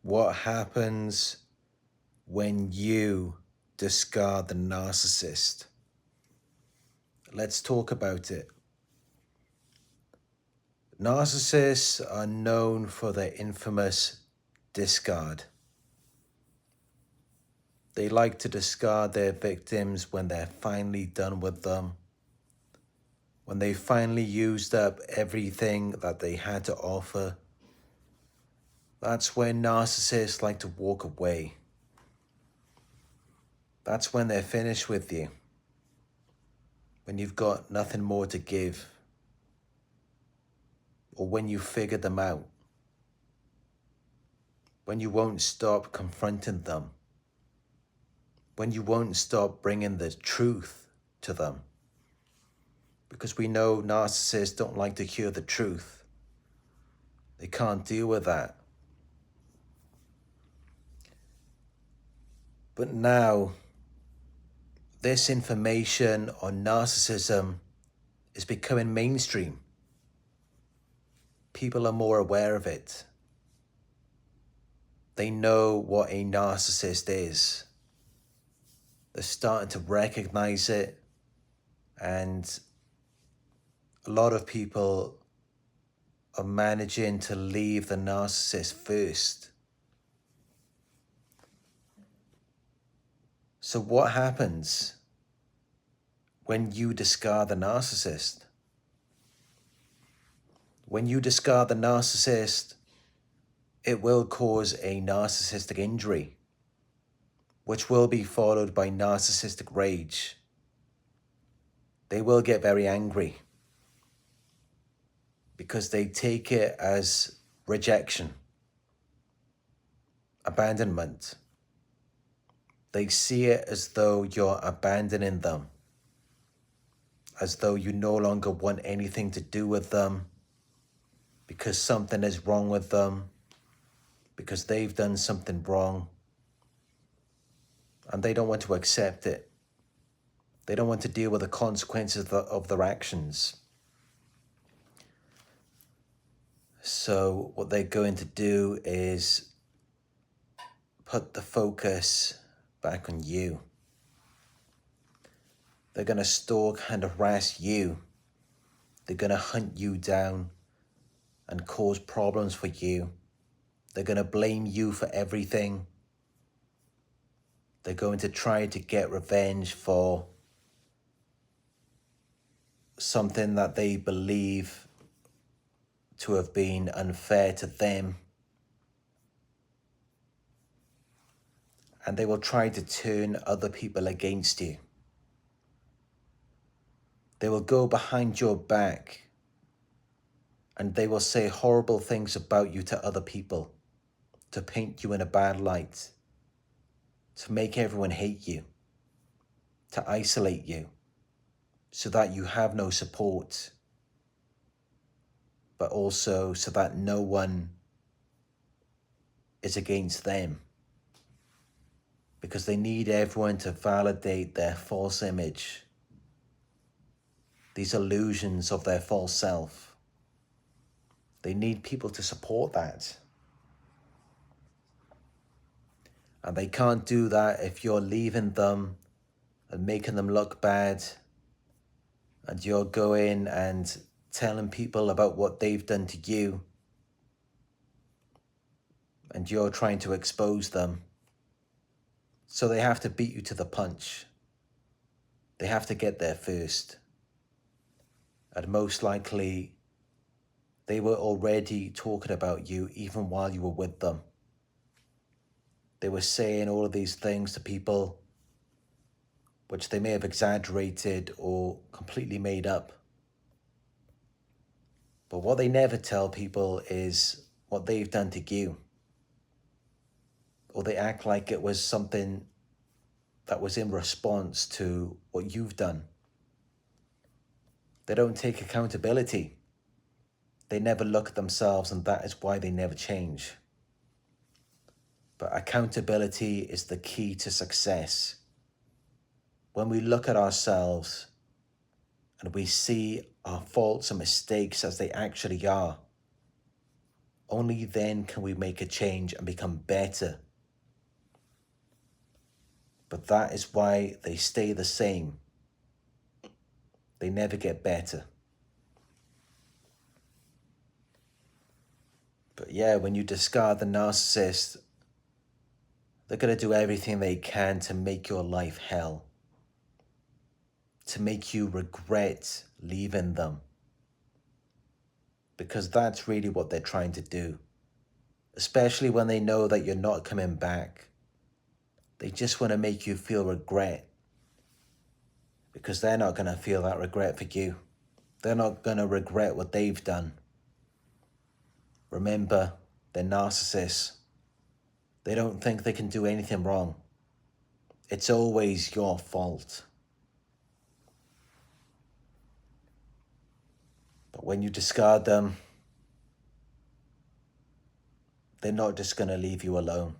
What happens when you discard the narcissist? Let's talk about it. Narcissists are known for their infamous discard. They like to discard their victims when they're finally done with them, when they finally used up everything that they had to offer. That's when narcissists like to walk away. That's when they're finished with you, when you've got nothing more to give, or when you figured them out, when you won't stop confronting them, when you won't stop bringing the truth to them. Because we know narcissists don't like to hear the truth. They can't deal with that. But now, this information on narcissism is becoming mainstream. People are more aware of it. They know what a narcissist is. They're starting to recognize it, and a lot of people are managing to leave the narcissist first. So what happens when you discard the narcissist? When you discard the narcissist, it will cause a narcissistic injury, which will be followed by narcissistic rage. They will get very angry because they take it as rejection, abandonment. They see it as though you're abandoning them, as though you no longer want anything to do with them because something is wrong with them, because they've done something wrong, and they don't want to accept it. They don't want to deal with the consequences of their actions. So what they're going to do is put the focus back on you. They're going to stalk and harass you. They're going to hunt you down and cause problems for you. They're going to blame you for everything. They're going to try to get revenge for something that they believe to have been unfair to them. And they will try to turn other people against you. They will go behind your back and they will say horrible things about you to other people, to paint you in a bad light, to make everyone hate you, to isolate you, so that you have no support, but also so that no one is against them, because they need everyone to validate their false image, these illusions of their false self. They need people to support that. And they can't do that if you're leaving them and making them look bad, and you're going and telling people about what they've done to you, and you're trying to expose them. So they have to beat you to the punch. They have to get there first. And most likely, they were already talking about you even while you were with them. They were saying all of these things to people which they may have exaggerated or completely made up. But what they never tell people is what they've done to you. Or they act like it was something that was in response to what you've done. They don't take accountability. They never look at themselves, and that is why they never change. But accountability is the key to success. When we look at ourselves and we see our faults and mistakes as they actually are, only then can we make a change and become better. But that is why they stay the same. They never get better. But yeah, when you discard the narcissist, they're going to do everything they can to make your life hell, to make you regret leaving them. Because that's really what they're trying to do. Especially when they know that you're not coming back. They just want to make you feel regret. Because they're not going to feel that regret for you. They're not going to regret what they've done. Remember, they're narcissists. They don't think they can do anything wrong. It's always your fault. But when you discard them, they're not just going to leave you alone.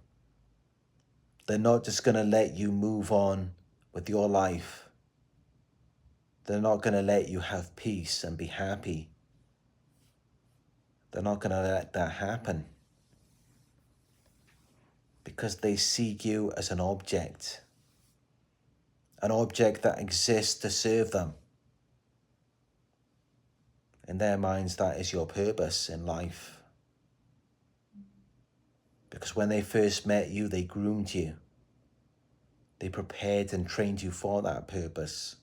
They're not just going to let you move on with your life. They're not going to let you have peace and be happy. They're not going to let that happen. Because they see you as an object that exists to serve them. In their minds, that is your purpose in life. Because when they first met you, they groomed you. They prepared and trained you for that purpose.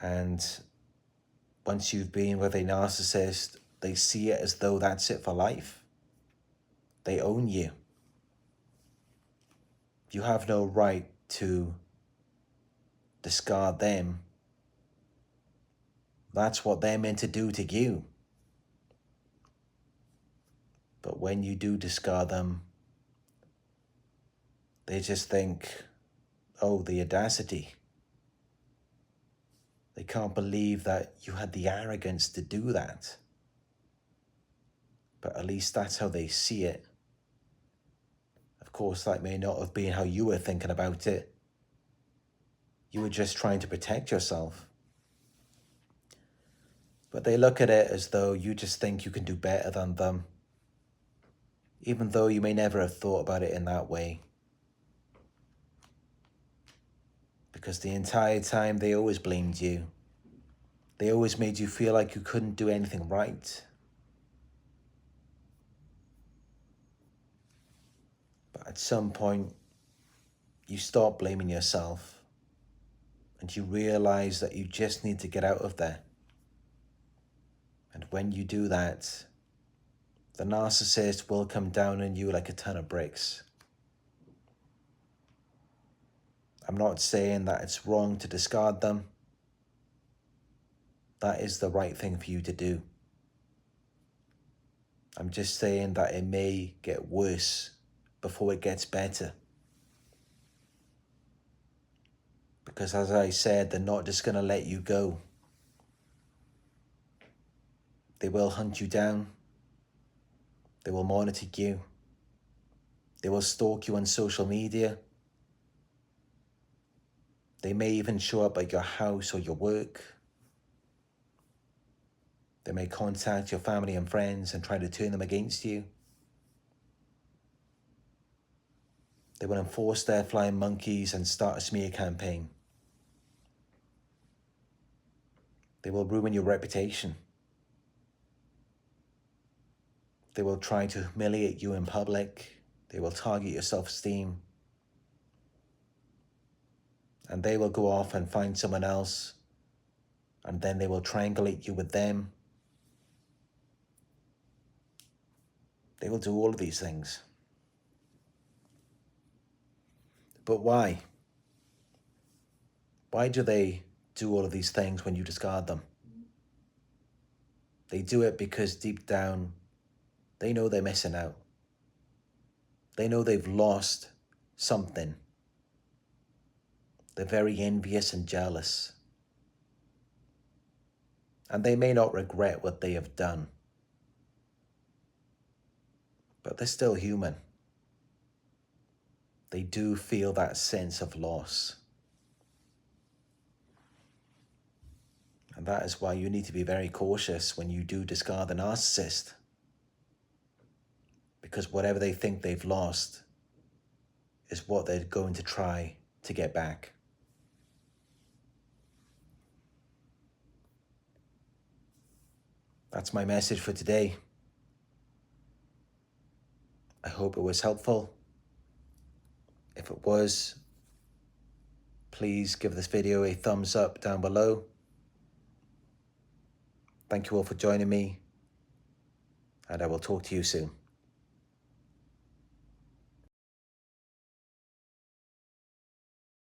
And once you've been with a narcissist, they see it as though that's it for life. They own you. You have no right to discard them. That's what they're meant to do to you. But when you do discard them, they just think, oh, the audacity. They can't believe that you had the arrogance to do that. But at least that's how they see it. Of course, that may not have been how you were thinking about it. You were just trying to protect yourself. But they look at it as though you just think you can do better than them, even though you may never have thought about it in that way. Because the entire time they always blamed you. They always made you feel like you couldn't do anything right. But at some point, you stop blaming yourself and you realize that you just need to get out of there. And when you do that, the narcissist will come down on you like a ton of bricks. I'm not saying that it's wrong to discard them. That is the right thing for you to do. I'm just saying that it may get worse before it gets better. Because as I said, they're not just going to let you go. They will hunt you down. They will monitor you. They will stalk you on social media. They may even show up at your house or your work. They may contact your family and friends and try to turn them against you. They will enforce their flying monkeys and start a smear campaign. They will ruin your reputation. They will try to humiliate you in public. They will target your self-esteem. And they will go off and find someone else. And then they will triangulate you with them. They will do all of these things. But why? Why do they do all of these things when you discard them? They do it because deep down, they know they're missing out. They know they've lost something. They're very envious and jealous. And they may not regret what they have done. But they're still human. They do feel that sense of loss. And that is why you need to be very cautious when you do discard the narcissist. Because whatever they think they've lost is what they're going to try to get back. That's my message for today. I hope it was helpful. If it was, please give this video a thumbs up down below. Thank you all for joining me, and I will talk to you soon.